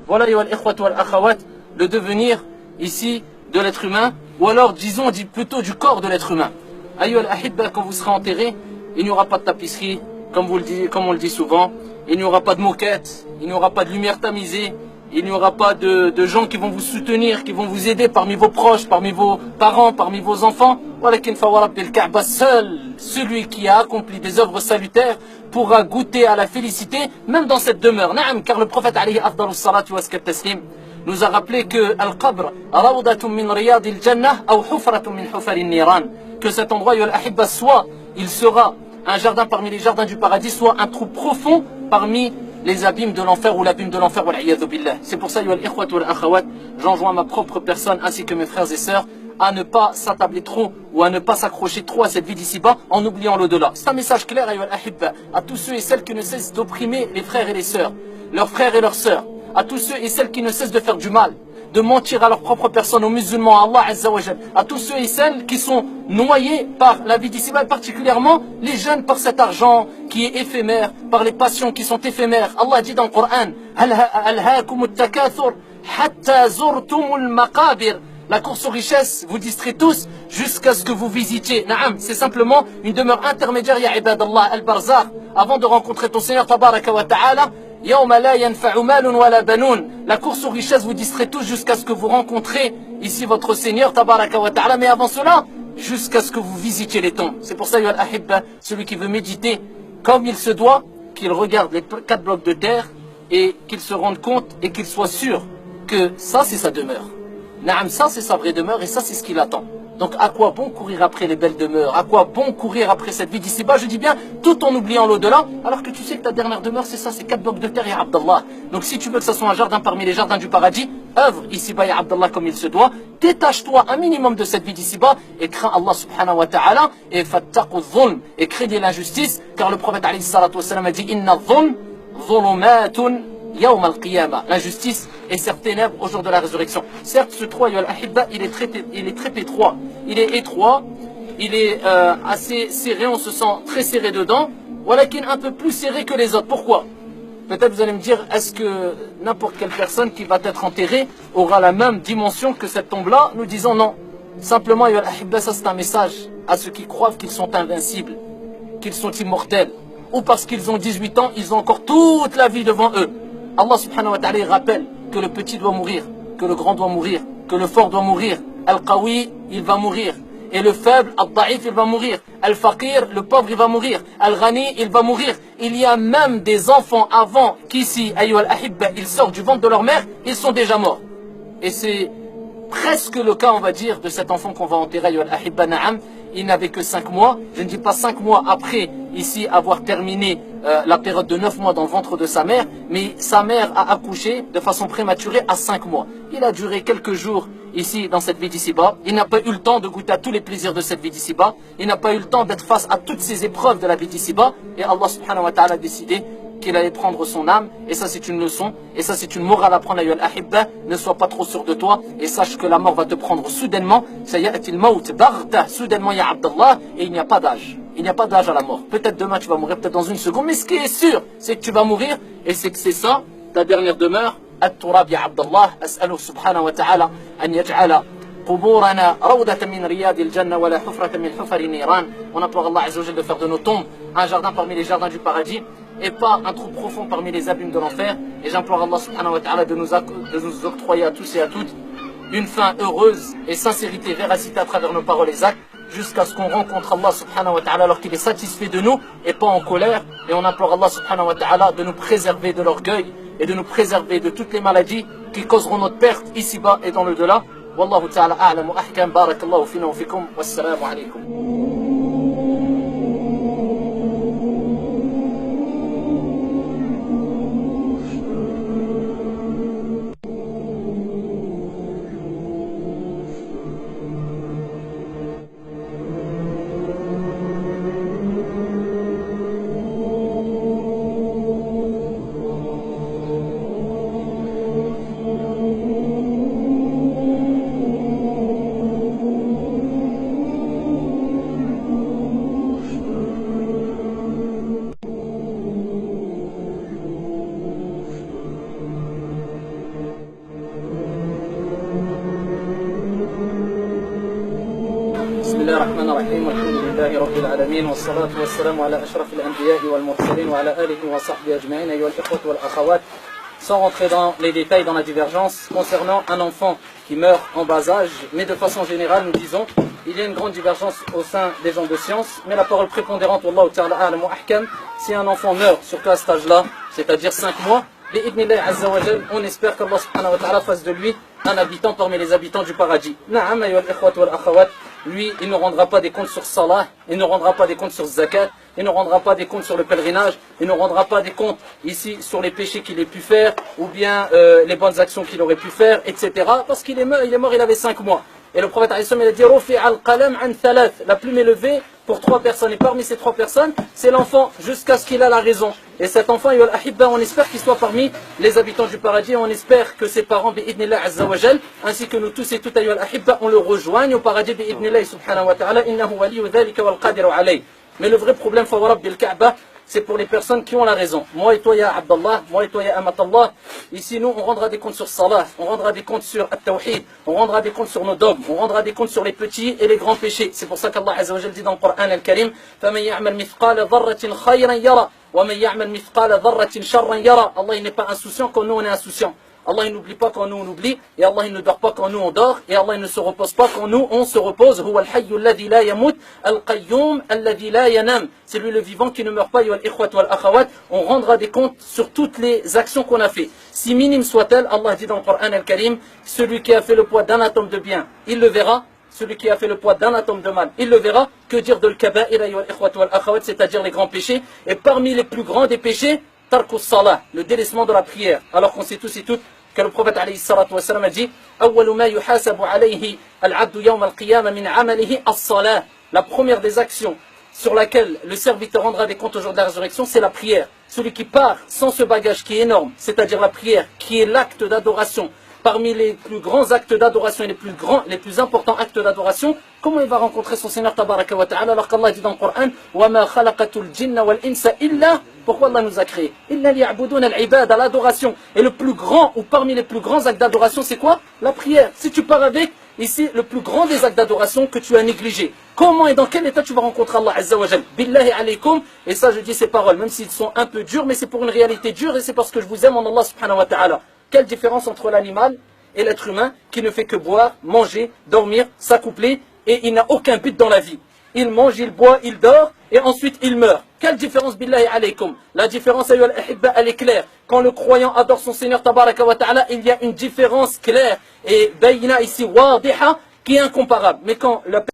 Voilà, le devenir ici de l'être humain, ou alors disons plutôt du corps de l'être humain. Quand vous serez enterré, il n'y aura pas de tapisserie, comme on le dit souvent, il n'y aura pas de moquette, il n'y aura pas de lumière tamisée, il n'y aura pas de gens qui vont vous soutenir, qui vont vous aider parmi vos proches, parmi vos parents, parmi vos enfants. Seul celui qui a accompli des œuvres salutaires pourra goûter à la félicité, même dans cette demeure. Car le prophète alayhi afdalus salatu wa taslim nous a rappelé que Al-Qabr, rawdatun min riyadil jannah, ou hufratun min hufarin niran, que cet endroit, soit il sera un jardin parmi les jardins du paradis, soit un trou profond parmi les abîmes de l'enfer ou l'abîme de l'enfer. C'est pour ça, j'enjoins ma propre personne ainsi que mes frères et sœurs à ne pas s'attabler trop ou à ne pas s'accrocher trop à cette vie d'ici-bas en oubliant l'au-delà. C'est un message clair à tous ceux et celles qui ne cessent d'opprimer les frères et les sœurs, leurs frères et leurs sœurs, à tous ceux et celles qui ne cessent de faire du mal, de mentir à leur propre personne, aux musulmans, à Allah Azza wa Jal, à tous ceux et celles qui sont noyés par la vie d'ici-bas, et particulièrement les jeunes par cet argent qui est éphémère, par les passions qui sont éphémères. Allah dit dans le Coran, Alhaakumut takathur hatta zurtumul maqabir. La course aux richesses vous distrait tous jusqu'à ce que vous visitiez. Naam, c'est simplement une demeure intermédiaire, ya ibadallah, al-barzakh, avant de rencontrer ton Seigneur tabaraka wa ta'ala. La course aux richesses vous distrait tous jusqu'à ce que vous rencontrez ici votre Seigneur tabaraka wa ta'ala. Mais avant cela, jusqu'à ce que vous visitiez les tombes. C'est pour ça, ya al-ahibba, celui qui veut méditer comme il se doit, qu'il regarde les 4 blocs de terre et qu'il se rende compte et qu'il soit sûr que ça c'est sa demeure. Naam, ça c'est sa vraie demeure et ça c'est ce qu'il attend. Donc à quoi bon courir après les belles demeures? À quoi bon courir après cette vie d'ici-bas? Je dis bien, tout en oubliant l'au-delà, alors que tu sais que ta dernière demeure c'est ça, c'est 4 blocs de terre, ya Abdallah. Donc si tu veux que ça soit un jardin parmi les jardins du paradis, œuvre ici-bas, ya Abdallah, comme il se doit, détache-toi un minimum de cette vie d'ici-bas et crains Allah subhanahu wa ta'ala et fattaqu dhulm, et crains l'injustice, car le prophète alayhi salatu wassalam a dit inna dhulm dhulumatun yawm al-qiyamah. L'injustice est certes ténèbres au jour de la résurrection. Certes, ce trou, ya al-ahibba, il est très étroit. Il est étroit, il est assez serré, on se sent très serré dedans, walakin un peu plus serré que les autres. Pourquoi? Peut-être vous allez me dire, est-ce que n'importe quelle personne qui va être enterrée aura la même dimension que cette tombe-là? Nous disons non. Simplement, ya al-ahibba, ça c'est un message à ceux qui croient qu'ils sont invincibles, qu'ils sont immortels, ou parce qu'ils ont 18 ans, ils ont encore toute la vie devant eux. Allah subhanahu wa ta'ala rappelle que le petit doit mourir, que le grand doit mourir, que le fort doit mourir. Al-Qawi, il va mourir. Et le faible, Al-Da'if, il va mourir. Al-Faqir, le pauvre, il va mourir. Al-Ghani, il va mourir. Il y a même des enfants avant qu'ici, ayyuha al-ahibba, ils sortent du ventre de leur mère, ils sont déjà morts. Et c'est presque le cas, on va dire, de cet enfant qu'on va enterrer, ayyuha al-ahibba, na'am. Il n'avait que 5 mois. Je ne dis pas 5 mois après, ici, avoir terminé la période de 9 mois dans le ventre de sa mère, mais sa mère a accouché de façon prématurée à 5 mois. Il a duré quelques jours ici, dans cette vie d'ici-bas. Il n'a pas eu le temps de goûter à tous les plaisirs de cette vie d'ici-bas. Il n'a pas eu le temps d'être face à toutes ces épreuves de la vie d'ici-bas. Et Allah subhanahu wa ta'ala a décidé qu'il allait prendre son âme. Et ça, c'est une leçon. Et ça, c'est une morale à prendre, ayyuha al-ahibba. Ne sois pas trop sûr de toi. Et sache que la mort va te prendre soudainement. Sayyatil maut baghta, soudainement, ya Abdallah. Et il n'y a pas d'âge. Il n'y a pas d'âge à la mort. Peut-être demain, tu vas mourir, peut-être dans une seconde. Mais ce qui est sûr, c'est que tu vas mourir. Et c'est que c'est ça, ta dernière demeure. التراب يا عبد الله أسأله سبحانه وتعالى أن يجعل قبورنا روضة من رياض الجنة ولا حفرة من حفر النيران. On implore Allah Azza wa Jalla de faire de nos tombes un jardin parmi les jardins du paradis et pas un trou profond parmi les abîmes de l'enfer. Et j'implore Allah subhanahu wa ta'ala de nous octroyer à tous et à toutes une fin heureuse et sincérité, véracité à travers nos paroles et actes, jusqu'à ce qu'on rencontre Allah subhanahu wa ta'ala alors qu'il est satisfait de nous et pas en colère. Et on implore Allah subhanahu wa ta'ala de nous préserver de l'orgueil et de nous préserver de toutes les maladies qui causeront notre perte ici-bas et dans le delà. Wallahu ta'ala a'lam wa ahkam. Barakallahu fina wa fikum. Wassalamu alaykum. الله الرحمن الرحيم والحمد لله رب العالمين والصلاة والسلام على أشرف الأنبياء والمرسلين وعلى آله وصحبه أجمعين أيها الإخوة والأخوات. Sans rentrer dans les détails, dans la divergence concernant un enfant qui meurt en bas âge, mais de façon générale, nous disons, il y a une grande divergence au sein des gens de science, mais la parole prépondérante, Wallahu ta'ala a'lam wa ahkam, si un enfant meurt, surtout à cet âge-là, c'est-à-dire 5 mois, bi'idnillahi azza wa jal, on espère qu'Allah subhanahu wa ta'ala fasse de lui un habitant parmi les habitants du paradis. Na'am, ayyuha al-ikhwat wal akhawat, lui, il ne rendra pas des comptes sur Salah, il ne rendra pas des comptes sur Zakat, il ne rendra pas des comptes sur le pèlerinage, il ne rendra pas des comptes ici sur les péchés qu'il ait pu faire, ou bien les bonnes actions qu'il aurait pu faire, etc. Parce qu'il est mort, il avait 5 mois. Et le prophète il a dit, Rufi al-qalam an thalath, la plume est levée pour 3 personnes. Et parmi ces 3 personnes, c'est l'enfant, jusqu'à ce qu'il a la raison. Et cet enfant, on espère qu'il soit parmi les habitants du paradis. On espère que ses parents, bi'idnillah azza wa jal, ainsi que nous tous et toutes, on le rejoigne au paradis, bi'idnillah subhanahu wa ta'ala, innahu waliyu dhalika wal qadiru alayh. Mais le vrai problème, favorable bil Kaaba, c'est pour les personnes qui ont la raison. Moi et toi, ya Abdallah, moi et toi, ya Amatallah. Ici, nous, on rendra des comptes sur Salah, on rendra des comptes sur At-Tawhid, on rendra des comptes sur nos dogmes, on rendra des comptes sur les petits et les grands péchés. C'est pour ça qu'Allah Azza wa Jal dit dans le Coran al-Karim, فَمَنْ يَعْمَلْ مِثْقَالَ ذَرَّةٍ خَيْرًا يَرَى وَمَنْ يَعْمَلْ مِثْقَالَ ذَرَّةٍ شَرًّا يَرَى. Allah, il n'est pas insouciant quand nous, on est insouciants. Allah, il n'oublie pas quand nous, on oublie. Et Allah, il ne dort pas quand nous, on dort. Et Allah, il ne se repose pas quand nous, on se repose. هو الحي الذي لا يموت القيوم الذي لا ينام. C'est lui le vivant qui ne meurt pas. On rendra des comptes sur toutes les actions qu'on a fait. Si minime soit-elle, Allah dit dans le Coran al-Karim, celui qui a fait le poids d'un atome de bien, il le verra. Celui qui a fait le poids d'un atome de mal, il le verra. Que dire de l'kaba'ir, c'est-à-dire les grands péchés. Et parmi les plus grands des péchés, tarkus salah, le délaissement de la prière. Alors qu'on sait tous et toutes que le prophète alayhi salatu wa sallam a dit أول ما يحاسب عليه العبد يوم القيامة من عمله الصلاة. La première des actions sur laquelle le serviteur rendra des comptes au jour de la résurrection, c'est la prière. Celui qui part sans ce bagage qui est énorme, c'est-à-dire la prière, qui est l'acte d'adoration, parmi les plus grands actes d'adoration et les plus importants actes d'adoration, comment il va rencontrer son Seigneur tabaraka wa ta'ala alors qu'Allah dit dans le Coran وَمَا خَلَقَتُ الْجِنَّ وَالْإِنسَ إِلَّا. Pourquoi Allah nous a créés? إِلَّا لِيَعْبُدُونَ الْعِبَادَ, l'adoration. Et le plus grand, ou parmi les plus grands actes d'adoration, c'est quoi? La prière. Si tu pars avec, ici, le plus grand des actes d'adoration que tu as négligé, comment et dans quel état tu vas rencontrer Allah Azza wa Jal? Billahi alaykum. Et ça, je dis ces paroles, même s'ils sont un peu durs, mais c'est pour une réalité dure et c'est parce que je vous aime en Allah subhanahu wa ta'ala. Quelle différence entre l'animal et l'être humain qui ne fait que boire, manger, dormir, s'accoupler et il n'a aucun but dans la vie. Il mange, il boit, il dort et ensuite il meurt. Quelle différence billahi alaykum? La différence ayyuhal ahibba, elle est claire. Quand le croyant adore son Seigneur tabaraka wa ta'ala, il y a une différence claire et bayna ici wadiha qui est incomparable. Mais quand la